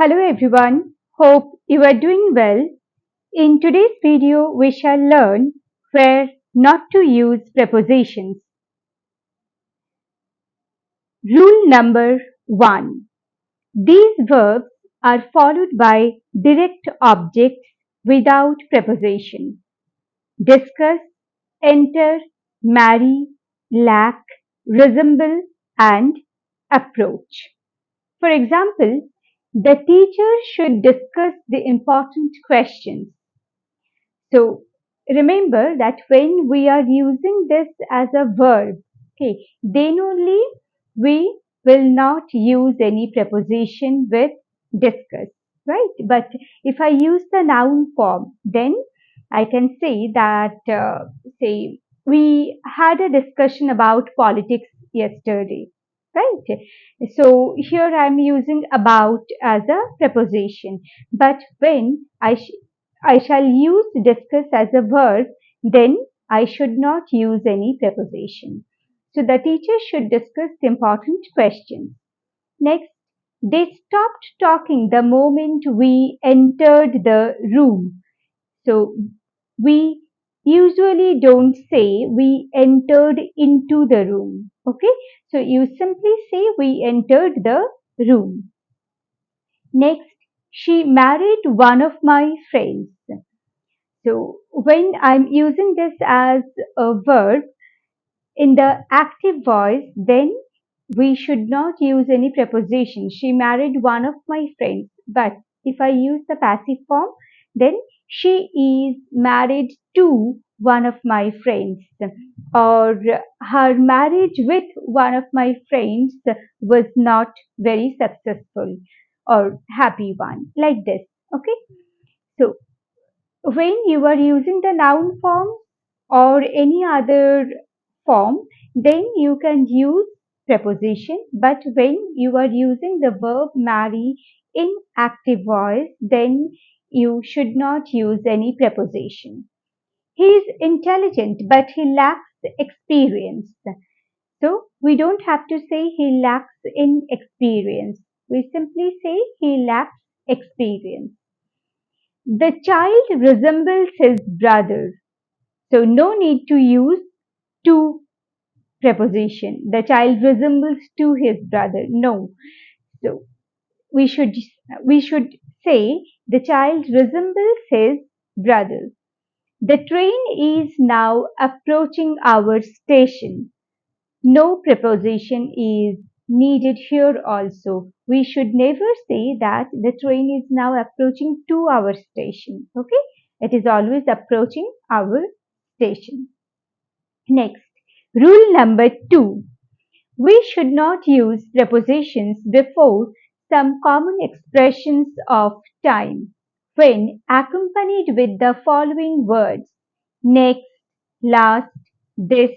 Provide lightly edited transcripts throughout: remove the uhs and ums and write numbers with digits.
Hello everyone, hope you are doing well. In today's video, we shall learn where not to use prepositions. Rule number 1. These verbs are followed by direct objects without preposition. Discuss, enter, marry, lack, resemble, and approach. For example, the teacher should discuss the important questions. So remember that when we are using this as a verb, okay, then only we will not use any preposition with discuss, right? But if I use the noun form, then I can say that, say, we had a discussion about politics yesterday, right? So here I'm using about as a preposition. But when I shall use discuss as a verb, then I should not use any preposition. So the teacher should discuss the important questions. Next, they stopped talking the moment we entered the room. So we usually don't say we entered into the room. Okay, so you simply say we entered the room. Next, she married one of my friends. So when I'm using this as a verb in the active voice, then we should not use any preposition. She married one of my friends. But if I use the passive form, then she is married to one of my friends, or her marriage with one of my friends was not very successful or happy one, like this. Okay. So when you are using the noun form or any other form, then you can use preposition. But when you are using the verb marry in active voice, then you should not use any preposition. He is intelligent, but he lacks experience. So we don't have to say he lacks in experience. We simply say he lacks experience. The child resembles his brother. So no need to use to preposition. The child resembles to his brother. No. So we should we should say the child resembles his brother. The train is now approaching our station. No preposition is needed here also. We should never say that the train is now approaching to our station. Okay? It is always approaching our station. Next, rule number 2. We should not use prepositions before some common expressions of time when accompanied with the following words: next, last, this,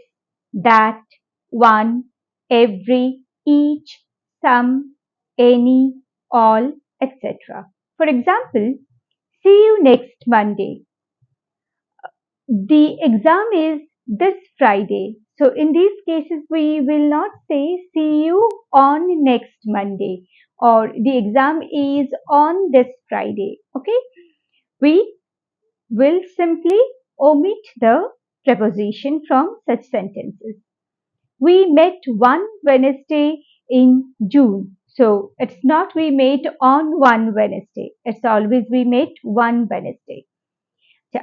that, one, every, each, some, any, all, etc. For example, see you next Monday. The exam is this Friday. So in these cases, we will not say see you on next Monday or the exam is on this Friday. Okay. We will simply omit the preposition from such sentences. We met one Wednesday in June. So it's not we met on one Wednesday. It's always we met one Wednesday.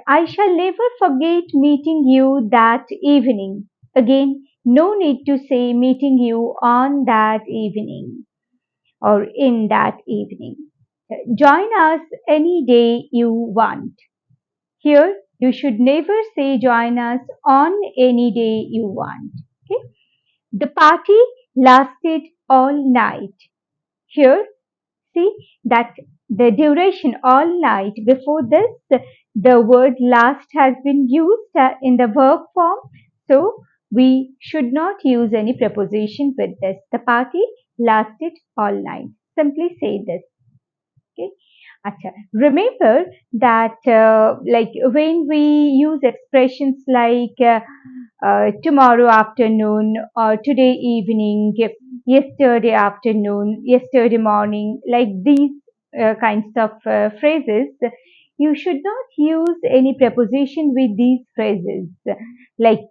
I shall never forget meeting you that evening. Again, no need to say meeting you on that evening or in that evening. Join us any day you want. Here, you should never say join us on any day you want. Okay? The party lasted all night. Here, see that the duration all night, before this the word last has been used in the verb form, so we should not use any preposition with this. The party lasted all night. Simply say this. Okay. Acha. Remember that like when we use expressions like tomorrow afternoon or today evening, yesterday afternoon, yesterday morning, like these kinds of phrases, you should not use any preposition with these phrases. Like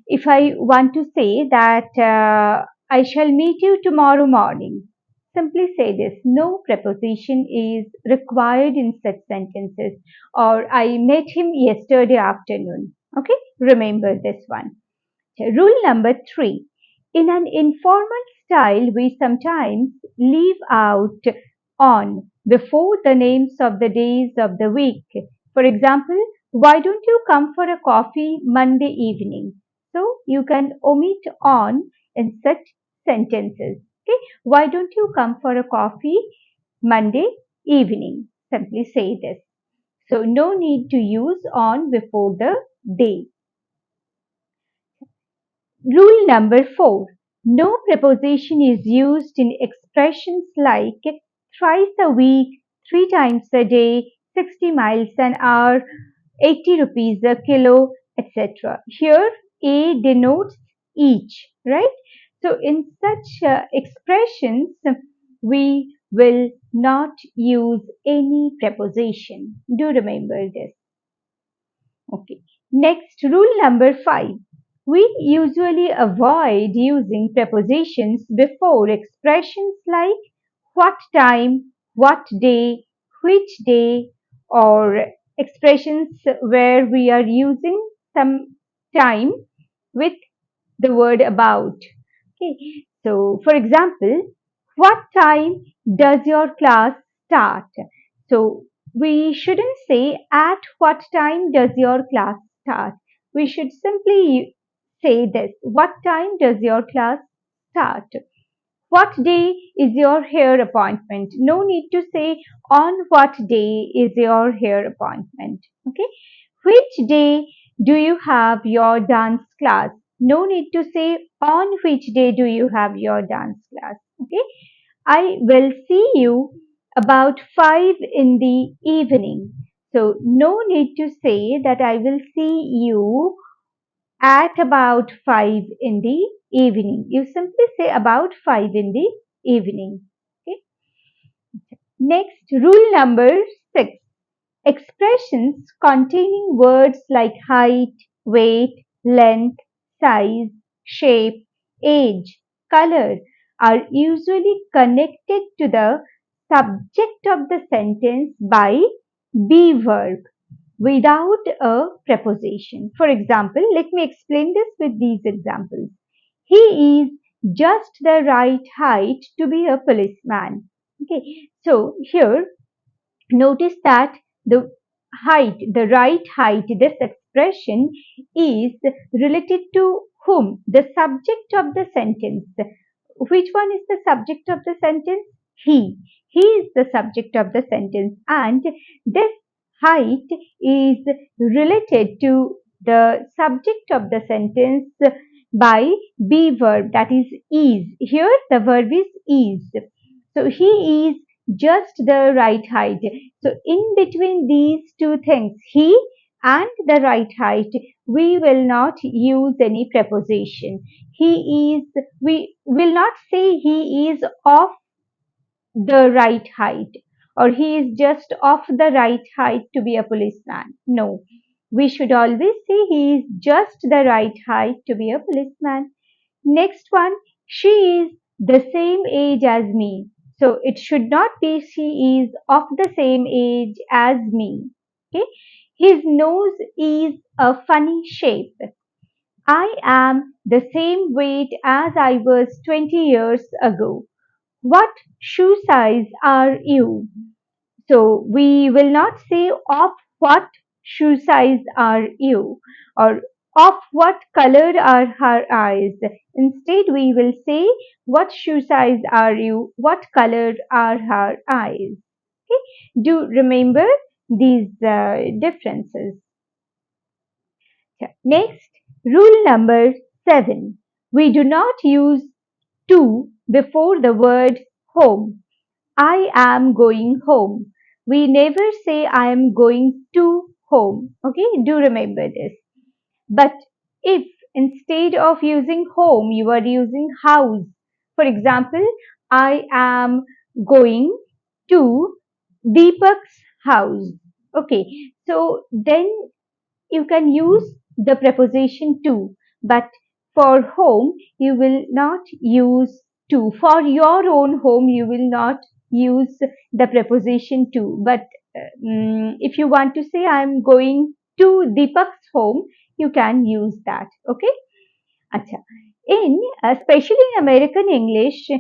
if I want to say that I shall meet you tomorrow morning, simply say this. No preposition is required in such sentences. Or I met him yesterday afternoon. Okay, remember this one. Rule number 3. In an informal style, we sometimes leave out on before the names of the days of the week. For example, why don't you come for a coffee Monday evening? So you can omit on in such sentences. Okay, why don't you come for a coffee Monday evening? Simply say this. So no need to use on before the day. Rule number 4. No preposition is used in expressions like thrice a week, 3 times a day, 60 miles an hour, 80 rupees a kilo, etc. Here, A denotes each, right? So, in such expressions, we will not use any preposition. Do remember this. Okay. Next, rule number 5. We usually avoid using prepositions before expressions like what time, what day, or expressions where we are using some time with the word about. Okay. So, for example, what time does your class start? So, we shouldn't say at what time does your class start. We should simply say this. What time does your class start? What day is your hair appointment? No need to say on what day is your hair appointment. Okay. Which day do you have your dance class? No need to say on which day do you have your dance class. Okay. I will see you about 5 in the evening. So no need to say that I will see you at about 5 in the evening. You simply say about 5 in the evening. Okay. Next, rule number 6. Expressions containing words like height, weight, length, size, shape, age, color are usually connected to the subject of the sentence by be verb without a preposition. For example, let me explain this with these examples. He is just the right height to be a policeman. Okay, so here notice that the height, the right height, this expression is related to whom? The subject of the sentence. Which one is the subject of the sentence? He. He is the subject of the sentence, and this height is related to the subject of the sentence by be verb, that is. Here the verb is. So he is just the right height. So in between these two things, he and the right height, we will not use any preposition. We will not say he is of the right height or he is just of the right height to be a policeman. No, we should always say he is just the right height to be a policeman. Next one, she is the same age as me. So it should not be she is of the same age as me. Okay. His nose is a funny shape. I am the same weight as I was 20 years ago. What shoe size are you? So we will not say of what shoe size are you or of what color are her eyes. Instead, we will say what shoe size are you? What color are her eyes? Okay? Do remember these differences. Next, rule number 7. We do not use to before the word home. I am going home. We never say I am going to home. Okay, do remember this. But if instead of using home, you are using house, for example, I am going to Deepak's house. Okay, so then you can use the preposition to, but for home you will not use to. For your own home you will not use the preposition to, but if you want to say I'm going to Deepak's home, you can use that. Okay. Acha. In especially in American English,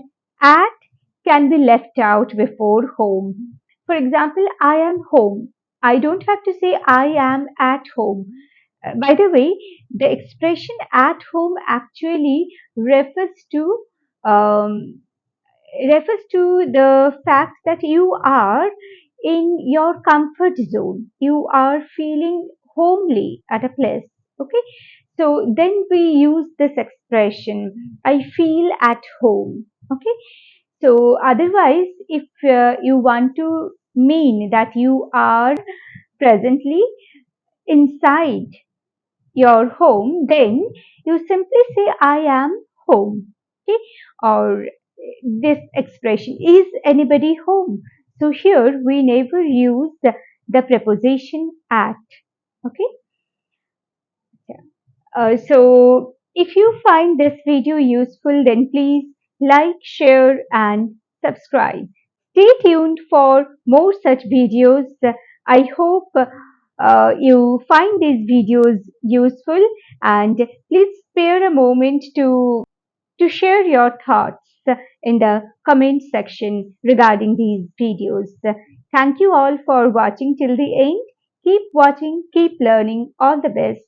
at can be left out before home. For example, I am home. I don't have to say I am at home. By the way, the expression at home actually um, refers to the fact that you are in your comfort zone. You are feeling homely at a place. Okay. So then we use this expression, I feel at home. Okay. So otherwise, if you want to mean that you are presently inside your home, then you simply say, I am home. Okay? Or this expression, is anybody home? So here we never use the preposition at. Okay? So if you find this video useful, then please like, share, and subscribe. Stay tuned for more such videos. I hope you find these videos useful, and please spare a moment to share your thoughts in the comment section regarding these videos. Thank you all for watching till the end. Keep watching, keep learning. All the best.